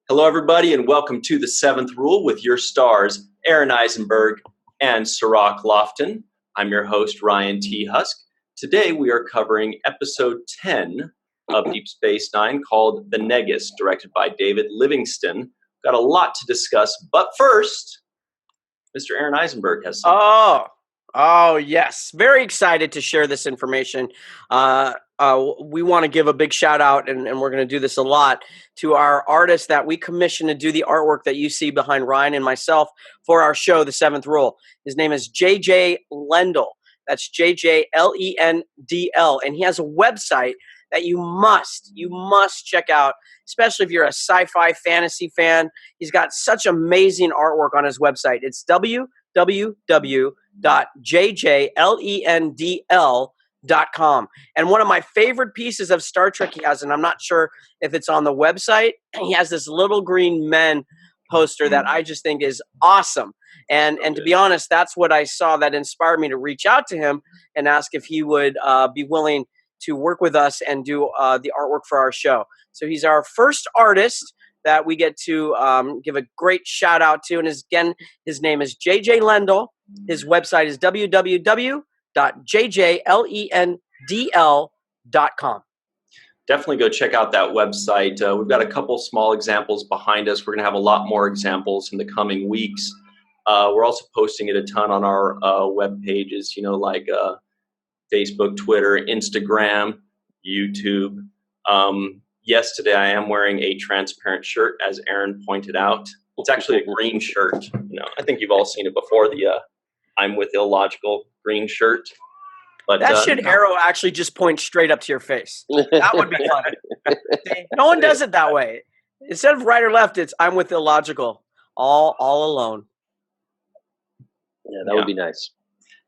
Hello, everybody, and welcome to The Seventh Rule with your stars, Aron Eisenberg and Cirroc Lofton. I'm your host, Ryan T. Husk. Today, we are covering episode 10 of Deep Space Nine called The Nagus, directed by David Livingston. Got a lot to discuss, but first, Mr. Aron Eisenberg has something. Oh, yes. Very excited to share this information. We want to give a big shout out, and we're going to do this a lot, to our artist that we commissioned to do the artwork that you see behind Ryan and myself for our show, The Seventh Rule. His name is JJ Lendl. That's JJLENDL. And he has a website that you must check out, especially if you're a sci-fi fantasy fan. He's got such amazing artwork on his website. It's www.jjlendl.com. And one of my favorite pieces of Star Trek he has, and I'm not sure if it's on the website, he has this little green men poster that I just think is awesome. And to be honest, that's what I saw that inspired me to reach out to him and ask if he would be willing to work with us and do the artwork for our show. So he's our first artist that we get to give a great shout out to. And his name is JJ Lendl. His website is www.jjlendl.com. Definitely go check out that website. We've got a couple small examples behind us. We're going to have a lot more examples in the coming weeks. We're also posting it a ton on our web pages, like Facebook, Twitter, Instagram, YouTube. Yes, today I am wearing a transparent shirt, as Aron pointed out. It's actually a green shirt. I think you've all seen it before, the I'm with Illogical green shirt. But that arrow actually just point straight up to your face. That would be fun. No one does it that way. Instead of right or left, it's I'm with Illogical, all alone. Yeah, that would be nice.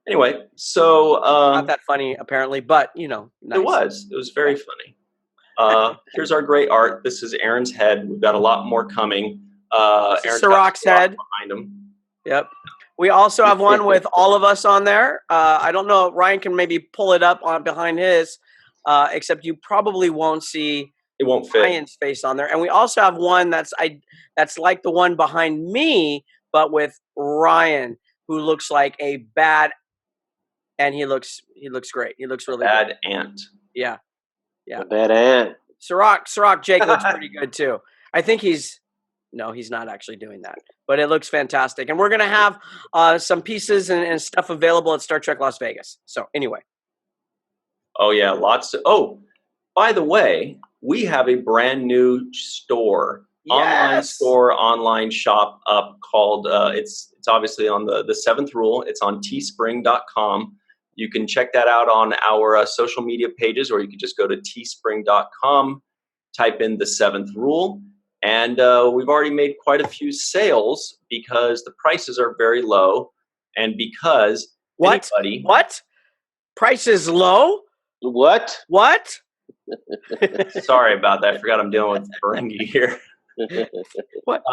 Anyway, so not that funny apparently, but nice. It was very funny. Here's our great art. This is Aron's head. We've got a lot more coming. Cirroc's head behind him. Yep. We also have one with all of us on there. I don't know. Ryan can maybe pull it up on behind his, except you probably won't see. It won't fit Ryan's face on there. And we also have one that's like the one behind me, but with Ryan, who looks like a bad, and he looks great. He looks really bad good. Ant. Yeah. A bad ant. Cirroc Jake looks pretty good too. I think he's not actually doing that, but it looks fantastic. And we're going to have some pieces and stuff available at Star Trek Las Vegas. So anyway. Oh yeah, by the way, we have a brand new store, online shop up called, it's obviously on the Seventh Rule. It's on teespring.com. You can check that out on our social media pages, or you can just go to teespring.com, type in The Seventh Rule. And we've already made quite a few sales because the prices are very low, and because What? Price is low? What? Sorry about that. I forgot I'm dealing with Ferengi here. What?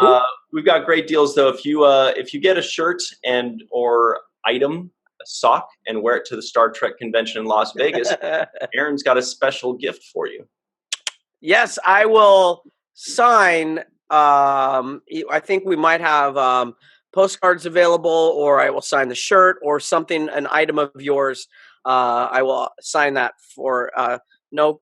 We've got great deals though. If you get a shirt and or item, a sock, and wear it to the Star Trek convention in Las Vegas, Aron's got a special gift for you. Yes, I will sign. I think we might have postcards available, or I will sign the shirt or something, an item of yours. I will sign that for no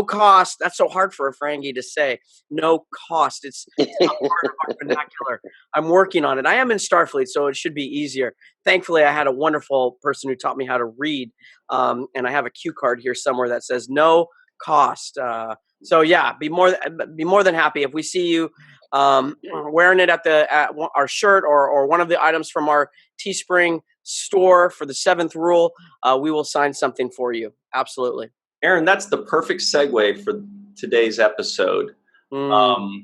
cost. That's so hard for a Ferengi to say. No cost. It's not part of our vernacular. I'm working on it. I am in Starfleet, so it should be easier. Thankfully, I had a wonderful person who taught me how to read, and I have a cue card here somewhere that says no cost. So yeah, be more than happy if we see you wearing it at our shirt or one of the items from our Teespring store for the Seventh Rule. We will sign something for you. Absolutely. Aron, that's the perfect segue for today's episode. The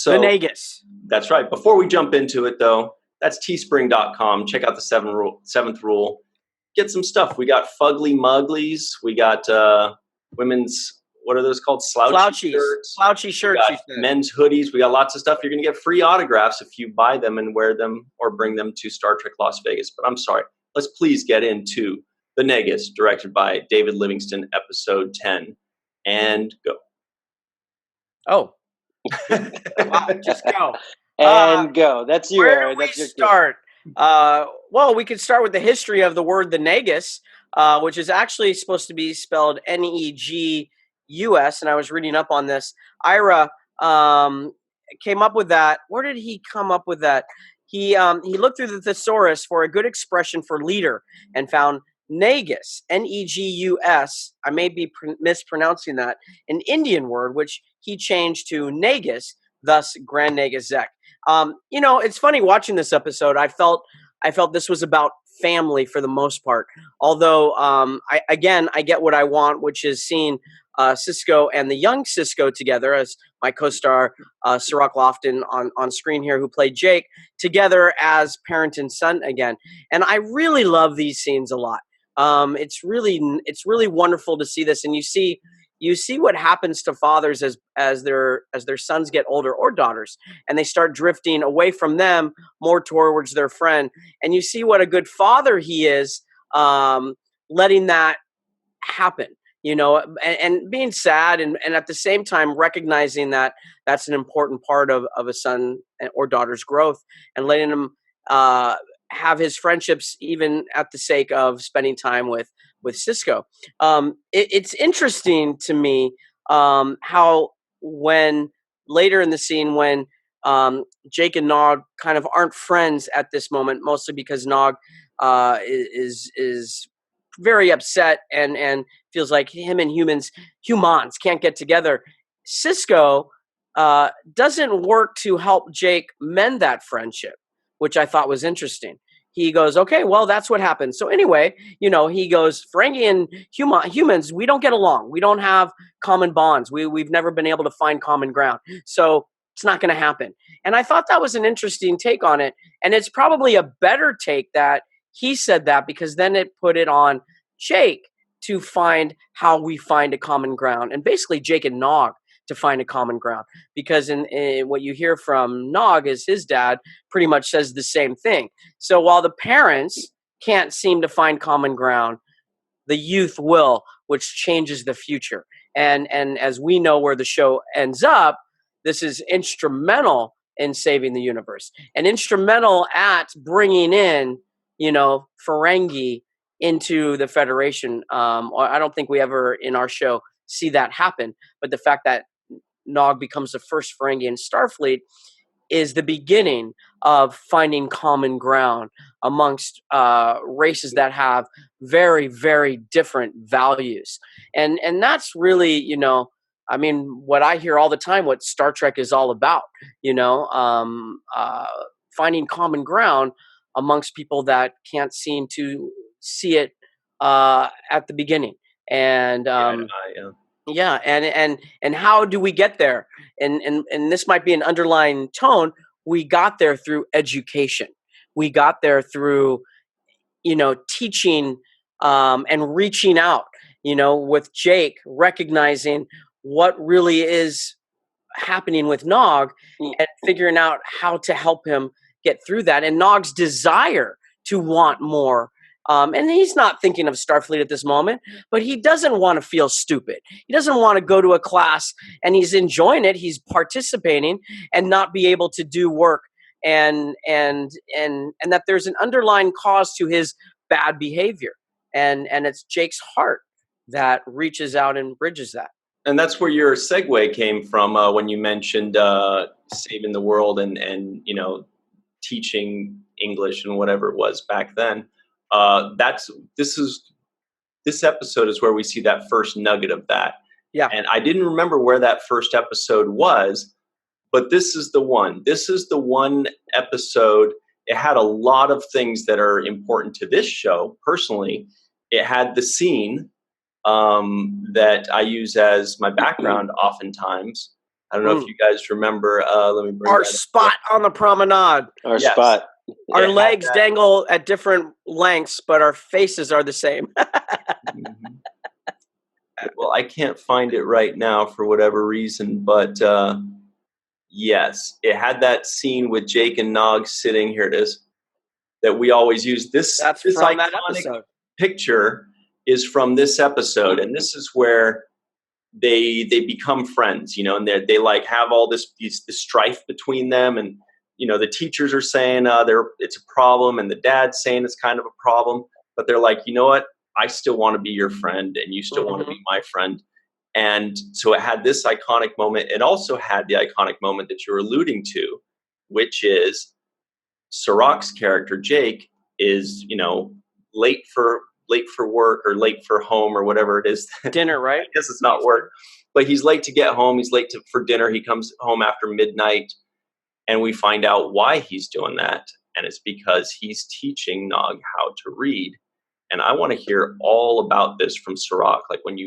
Nagus. That's right. Before we jump into it, though, that's teespring.com. Check out the Seventh Rule. Get some stuff. We got fugly muglies. We got women's, what are those called? Slouchy shirts. Slouchy shirts. We got men's hoodies. We got lots of stuff. You're going to get free autographs if you buy them and wear them or bring them to Star Trek Las Vegas. But I'm sorry. Let's please get into The Nagus, directed by David Livingston, episode 10. And go. Oh, Just go. And go. That's your. Where do we that's your start? Well, we could start with the history of the word the Nagus, which is actually supposed to be spelled Negus. And I was reading up on this. Ira came up with that. Where did he come up with that? He looked through the thesaurus for a good expression for leader and found Nagus, Negus. I may be mispronouncing that. An Indian word, which he changed to Nagus, thus Grand Nagus Zek. It's funny watching this episode. I felt this was about family for the most part. Although, I get what I want, which is seeing Sisko and the young Sisko together, as my co-star Cirroc Lofton on screen here, who played Jake, together as parent and son again. And I really love these scenes a lot. It's really wonderful to see this, and you see what happens to fathers as their sons get older, or daughters, and they start drifting away from them more towards their friend. And you see what a good father he is, letting that happen, and being sad, and at the same time recognizing that that's an important part of a son or daughter's growth, and letting them have his friendships even at the sake of spending time with Sisko. It's interesting to me how when later in the scene when Jake and Nog kind of aren't friends at this moment, mostly because Nog is very upset and feels like him and humans can't get together. Sisko doesn't work to help Jake mend that friendship, which I thought was interesting. He goes, okay, well, that's what happened. So anyway, he goes, Ferengi and humans, we don't get along. We don't have common bonds. We've never been able to find common ground. So it's not going to happen. And I thought that was an interesting take on it. And it's probably a better take that he said that, because then it put it on Jake to find how we find a common ground. And basically Jake and Nog to find a common ground, because in what you hear from Nog is his dad pretty much says the same thing. So while the parents can't seem to find common ground, the youth will, which changes the future. And as we know where the show ends up, this is instrumental in saving the universe, and instrumental at bringing in, Ferengi into the Federation. I don't think we ever in our show see that happen, but the fact that Nog becomes the first Ferengi in Starfleet is the beginning of finding common ground amongst races that have very, very different values. And that's really, what I hear all the time, what Star Trek is all about, finding common ground amongst people that can't seem to see it at the beginning. And yeah, and how do we get there? And this might be an underlying tone. We got there through education. We got there through, teaching and reaching out, with Jake, recognizing what really is happening with Nog and figuring out how to help him get through that. And Nog's desire to want more. And he's not thinking of Starfleet at this moment, but he doesn't want to feel stupid. He doesn't want to go to a class and he's enjoying it. He's participating and not be able to do work, and that there's an underlying cause to his bad behavior. And it's Jake's heart that reaches out and bridges that. And that's where your segue came from when you mentioned saving the world and teaching English and whatever it was back then. This episode is where we see that first nugget of that. Yeah. And I didn't remember where that first episode was, but this is the one. This is the one episode. It had a lot of things that are important to this show. Personally, it had the scene that I use as my background oftentimes. I don't know if you guys remember. Let me bring our spot on the promenade. Our spot. Our legs dangle at different lengths, but our faces are the same. Well, I can't find it right now for whatever reason, but yes, it had that scene with Jake and Nog sitting. Here it is. That we always use. This from iconic that episode. picture is from this episode, and this is where they become friends, you know, and they like have all this strife between them, and you know the teachers are saying it's a problem, and the dad's saying it's kind of a problem, but they're like, you know what, I still want to be your friend, and you still want to be my friend. And so it had this iconic moment. It also had the iconic moment that you're alluding to, which is Cirroc's character Jake is, you know, late for work or late for home or whatever it is. Dinner, right? I guess it's not work, but he's late to get home. He's late for dinner. He comes home after midnight, and we find out why he's doing that. And it's because he's teaching Nog how to read. And I want to hear all about this from Cirroc. Like when you